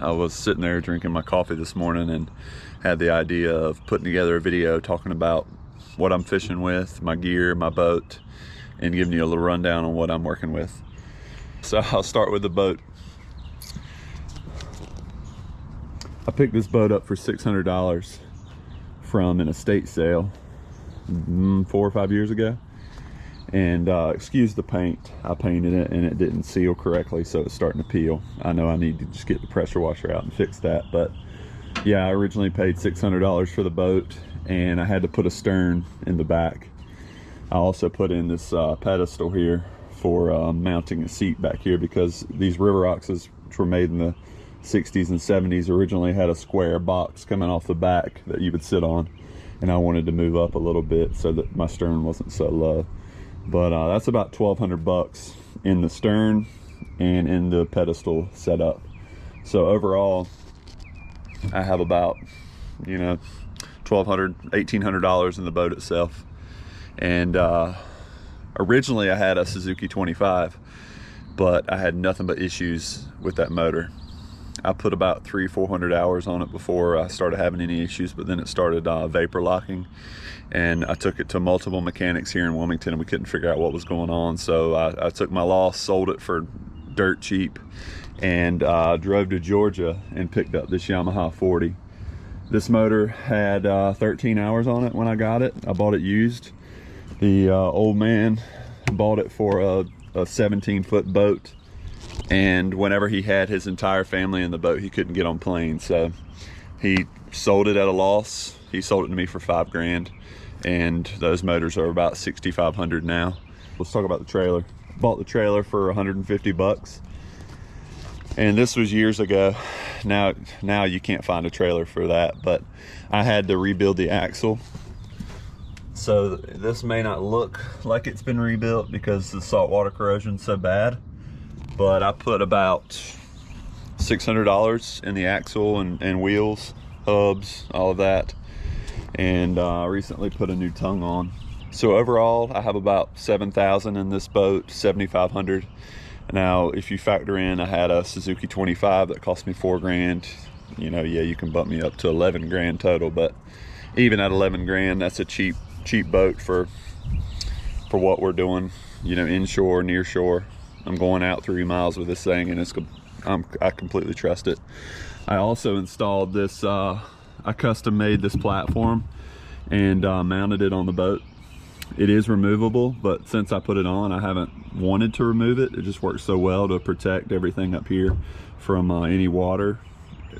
I was sitting there drinking my coffee this morning and had the idea of putting together a video talking about what I'm fishing with, my gear, my boat, and giving you a little rundown on what I'm working with. So I'll start with the boat. I picked this boat up for $600 from an estate sale 4 or 5 years ago. And excuse the paint, I painted it and it didn't seal correctly, so it's starting to peel. I know I need to just get the pressure washer out and fix that, but yeah, I originally paid $600 for the boat and I had to put a stern in the back. I also put in this pedestal here for mounting a seat back here, because these river oxes, which were made in the 60s and 70s, originally had a square box coming off the back that you would sit on, and I wanted to move up a little bit so that my stern wasn't so low. But that's about $1,200 in the stern and in the pedestal setup. So overall, I have about, $1,200, $1,800 in the boat itself. And originally I had a Suzuki 25, but I had nothing but issues with that motor. I put about 300-400 hours on it before I started having any issues, but then it started vapor locking, and I took it to multiple mechanics here in Wilmington and we couldn't figure out what was going on. So I took my loss, sold it for dirt cheap, and drove to Georgia and picked up this Yamaha 40. This motor had 13 hours on it when I got it. I bought it used. The old man bought it for a 17-foot boat, and whenever he had his entire family in the boat, he couldn't get on planes, so he sold it at a loss. He sold it to me for $5,000, and those motors are about $6,500 now. Let's talk about the trailer. Bought the trailer for $150, and this was years ago. Now you can't find a trailer for that, but I had to rebuild the axle. So this may not look like it's been rebuilt because the saltwater corrosion's so bad, but I put about $600 in the axle and wheels, hubs, all of that, and recently put a new tongue on. So overall, I have about $7,000 in this boat, $7,500. Now, if you factor in, I had a Suzuki 25 that cost me $4,000. Yeah, you can bump me up to $11,000 total, but even at $11,000, that's a cheap boat for what we're doing. Inshore, nearshore. I'm going out 3 miles with this thing, and I completely trust it. I also installed this, I custom made this platform and mounted it on the boat. It is removable, but since I put it on, I haven't wanted to remove it. It just works so well to protect everything up here from any water,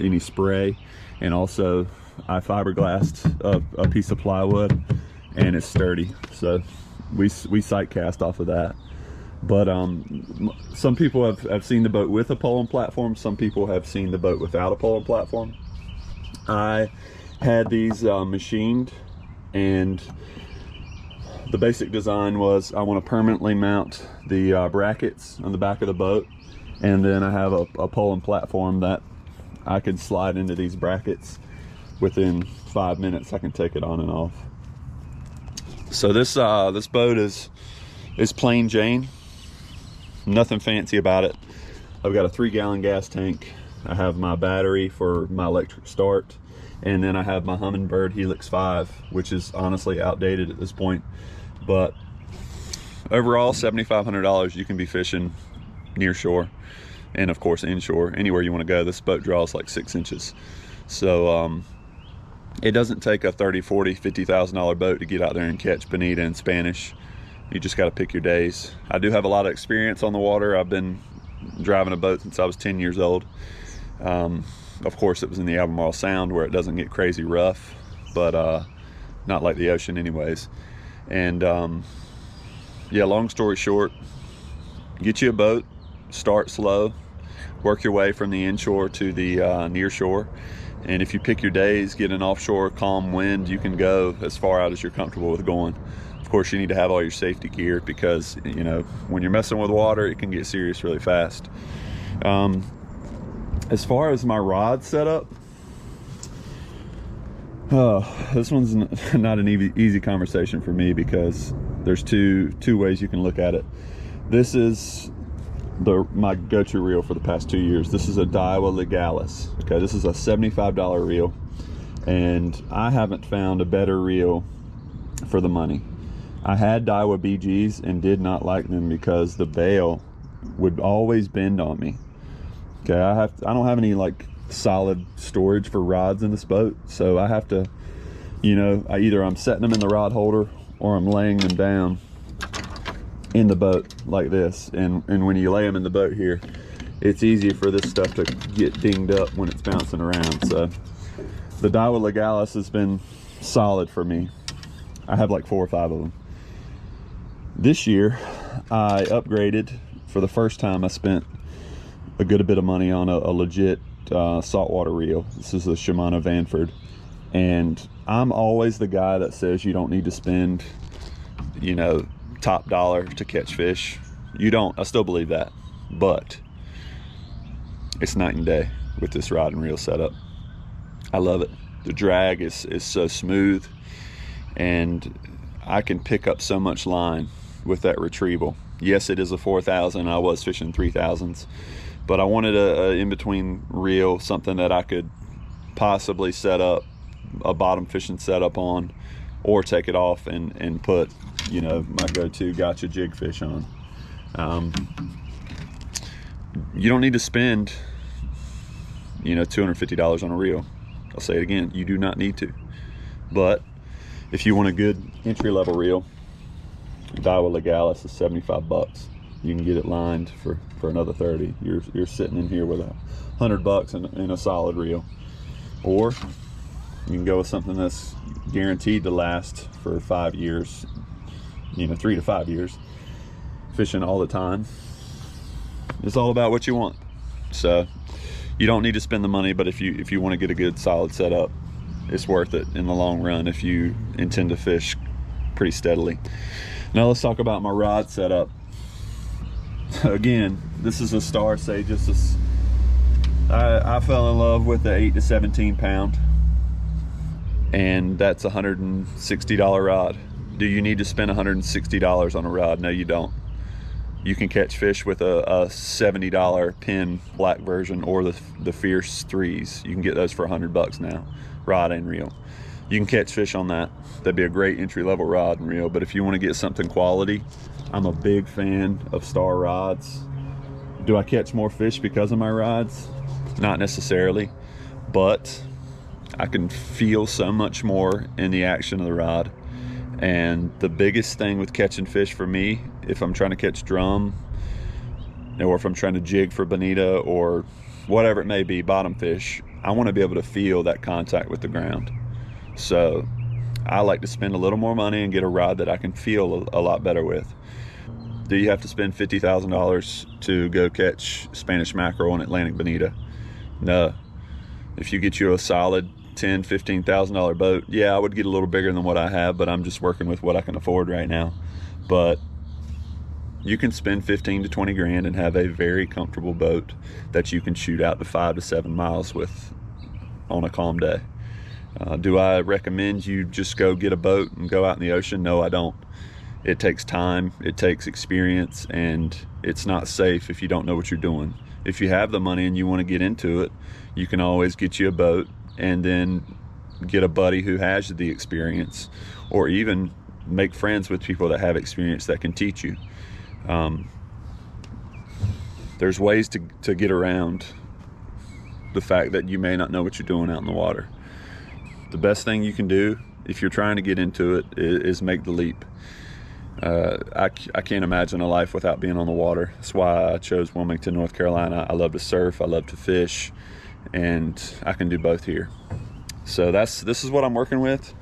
any spray, and also I fiberglassed a piece of plywood, and it's sturdy, so we sight cast off of that. But some people have seen the boat with a pole and platform. Some people have seen the boat without a pole and platform. I had these machined, and the basic design was I want to permanently mount the brackets on the back of the boat, and then I have a pole and platform that I can slide into these brackets. Within 5 minutes I can take it on and off. So this boat is plain Jane, nothing fancy about it. I've got a 3-gallon gas tank. I have my battery for my electric start, and then I have my Humminbird Helix 5, which is honestly outdated at this point. But overall, $7,500, you can be fishing near shore, and of course inshore, anywhere you want to go. This boat draws like 6 inches, so it doesn't take a $30,000, $40,000, $50,000 boat to get out there and catch bonita and Spanish. You just got to pick your days. I do have a lot of experience on the water. I've been driving a boat since I was 10 years old. Of course, it was in the Albemarle Sound where it doesn't get crazy rough, but not like the ocean anyways. And yeah, long story short, get you a boat, start slow, work your way from the inshore to the near shore. And if you pick your days, get an offshore calm wind, you can go as far out as you're comfortable with going. Of course, you need to have all your safety gear, because when you're messing with water, it can get serious really fast. As far as my rod setup, this one's not an easy conversation for me, because there's two ways you can look at it. This is my go-to reel for the past 2 years. This is a Daiwa Legalis. Okay, this is a $75 reel, and I haven't found a better reel for the money. I had Daiwa BGs and did not like them because the bail would always bend on me. Okay, I don't have any like solid storage for rods in this boat, so I have to, you know, either I'm setting them in the rod holder or I'm laying them down in the boat like this, and when you lay them in the boat here, it's easy for this stuff to get dinged up when it's bouncing around. So the Daiwa Legalis has been solid for me. I have like 4 or 5 of them. This year I upgraded. For the first time, I spent a good bit of money on a legit saltwater reel. This is a Shimano Vanford, and I'm always the guy that says you don't need to spend, you know, top dollar to catch fish. You don't. I still believe that, but it's night and day with this rod and reel setup. I love it. The drag is so smooth, and I can pick up so much line with that retrieval. Yes, it is a 4,000. I was fishing 3,000s, but I wanted a in-between reel, something that I could possibly set up a bottom fishing setup on, or take it off and put, you know, my go-to gotcha jig fish on. You don't need to spend, you know, $250 on a reel. I'll say it again, you do not need to. But if you want a good entry-level reel, Daiwa Legalis is 75 bucks. You can get it lined for another 30. You're sitting in here with $100 in a solid reel. Or you can go with something that's guaranteed to last for 5 years, you know, 3 to 5 years, fishing all the time. It's all about what you want. So you don't need to spend the money, but if you want to get a good solid setup, it's worth it in the long run if you intend to fish pretty steadily. Now let's talk about my rod setup. Again, this is a Star Sage. I fell in love with the 8 to 17 pound, and that's a $160 rod. Do you need to spend $160 on a rod? No, you don't. You can catch fish with a $70 pin black version, or the Fierce 3s. You can get those for $100 now, rod and reel. You can catch fish on that. That'd be a great entry-level rod and reel. But if you want to get something quality, I'm a big fan of Star rods. Do I catch more fish because of my rods? Not necessarily, but I can feel so much more in the action of the rod. And the biggest thing with catching fish for me, if I'm trying to catch drum, or if I'm trying to jig for bonita, or whatever it may be, bottom fish, I want to be able to feel that contact with the ground. So I like to spend a little more money and get a rod that I can feel a lot better with. Do you have to spend $50,000 to go catch Spanish mackerel and Atlantic bonita? No. If you get you a solid $10,000, $15,000 boat, yeah, I would get a little bigger than what I have, but I'm just working with what I can afford right now. But you can spend 15 to 20 grand and have a very comfortable boat that you can shoot out to 5 to 7 miles with on a calm day. Do I recommend you just go get a boat and go out in the ocean? No, I don't. It takes time, it takes experience, and it's not safe if you don't know what you're doing. If you have the money and you want to get into it, you can always get you a boat and then get a buddy who has the experience, or even make friends with people that have experience that can teach you. There's ways to get around the fact that you may not know what you're doing out in the water. The best thing you can do if you're trying to get into it is make the leap. I can't imagine a life without being on the water. That's why I chose Wilmington, North Carolina. I love to surf, I love to fish, and I can do both here. So this is what I'm working with.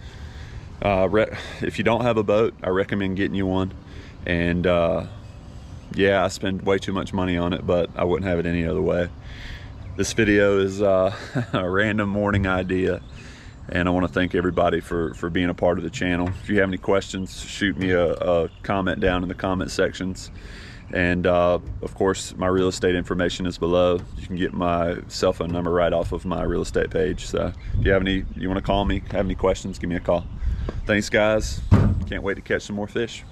If you don't have a boat, I recommend getting you one. And yeah, I spend way too much money on it, but I wouldn't have it any other way. This video is a random morning idea, and I want to thank everybody for being a part of the channel. If you have any questions, shoot me a comment down in the comment sections. And of course, my real estate information is below. You can get my cell phone number right off of my real estate page. So if you want to call me, have any questions, give me a call. Thanks, guys. Can't wait to catch some more fish.